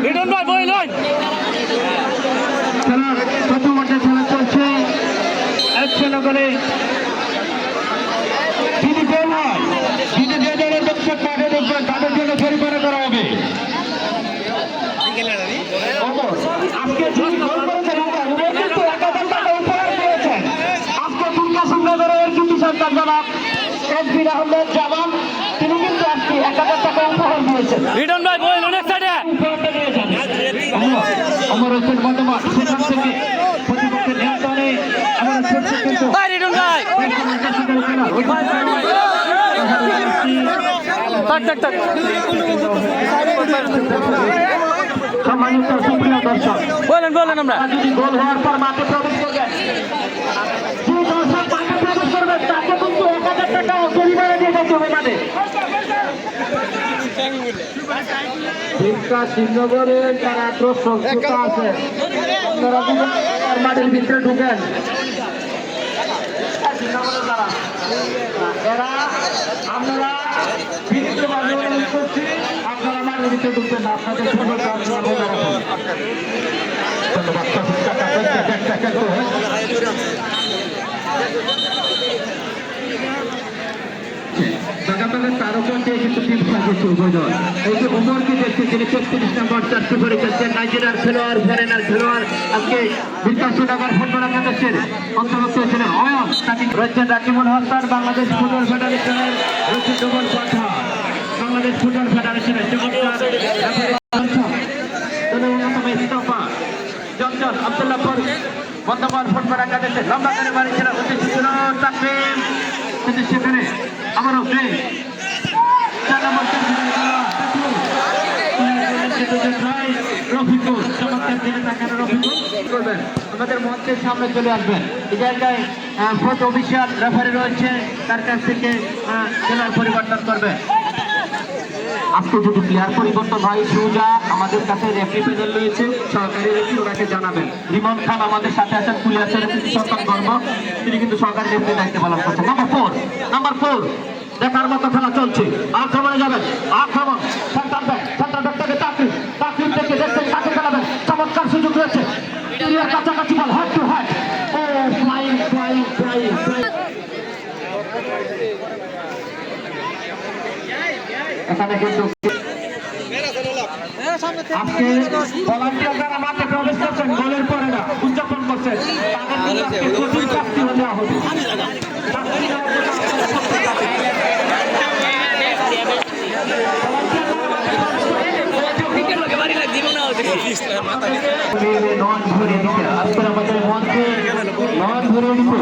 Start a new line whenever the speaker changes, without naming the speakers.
Written ভাই বই loan
খেলার প্রথম মাঠে খেলা চলছে একশো করে যদি গোল হয় যদি যে দলের দর্শক মাঠে দেখবেন তাদের জন্য জরিমানা করা হবে। আজকে যিনি গোল করেছেন উনি কিন্তু 1000 টাকা উপহার দিয়েছেন। আজকে দুর্গা সুন্দরের কৃতি সন্তান জনাব এসবি আহমেদ জামান তিনি কিন্তু আজকে 1000 টাকা উপহার দিয়েছেন।
রিটন ভাই বই লন এক সাইডে
আমার হচ্ছেন বর্তমান সেখান থেকে প্রতিপক্ষের নিয়ন্ত্রণে আমার কিন্তু
ভাই রিটন ভাই টাক টাক টাক
সম্মানিত সুপ্রিয় দর্শক
বলেন আমরা
যদি গোল হওয়ার পর মাঠে প্রবেশ করবেন যে দর্শক মাঠে প্রবেশ করবে তাকে কিন্তু 1000 টাকা জরিমানা দিয়ে যেতে হবে মানে শ্রীনগরে যারা দর্শক আছে আপনারা মাঠের ভিতরে ঢুকেন এরা আমরা ভিতরে মাঝে অনুরোধ করছি আপনারা মাঠের ভিতরে ঢুকবেন না আপনাদের সুন্দর তারকাকে কিন্তু টিম সাজিয়েছে উভয় দল। এই যে উমরকে দেখছে তিনি 33 নম্বর চারটি করে খেলছেন নাইজেরিয়ার খেলোয়াড় ফরেনার খেলোয়াড় আজকে বিকাশনগর ফুটবল একাদশের অন্তর্ভুক্ত হয়েছিলেন অয়ন তাকে রয়েছেন রাকিবুল হাসান বাংলাদেশ ফুটবল ফেডারেশনের রয়েছে ডবল পাঠা বাংলাদেশ ফুটবল ফেডারেশনের জনজন আব্দুল্লাহপুর বর্তমান ফুটবল একাদশের লম্বা করে মারিছিলেন তাকরিম কিন্তু সেখানে আবারও আমাদের মঞ্চের সামনে চলে আসবেন এই জায়গায় কোচ অফিসিয়াল রেফারি রয়েছে তার কাছ থেকে খেলার পরিবর্তন করবে। আজকে যদি প্লেয়ার পরিবর্তন হয় সুজা আমাদের কাছে রেফারি প্যানেল রয়েছে সরকারি রেফারি ওনাকে জানাবেন। রিমন খান আমাদের সাথে আছেন পুলিশের সন্তান গর্ব তিনি কিন্তু সরকারি রেফারি দায়িত্ব পালন করছেন। নাম্বার 4 দেখার মতো খেলা চলছে আক্রমণে যাবেন আক্রমণ সেন্টার ব্যাক থেকে তাকরিম থেকে দেখছেন কাকে খেলাবেন চমৎকার সুযোগ রয়েছে কাছাকাছি বল হ্যাড টু হ্যাড ও ফ্লাইং এখানে কিন্তু আজকে ভলান্টিয়ার যারা মাঠে প্রবেশ করছেন গোলের পরে না উদযাপন করছেন তাদের কঠিন শাস্তি দেওয়া হবে। আজকে আমাদের মঞ্চে নন ধরে নিতে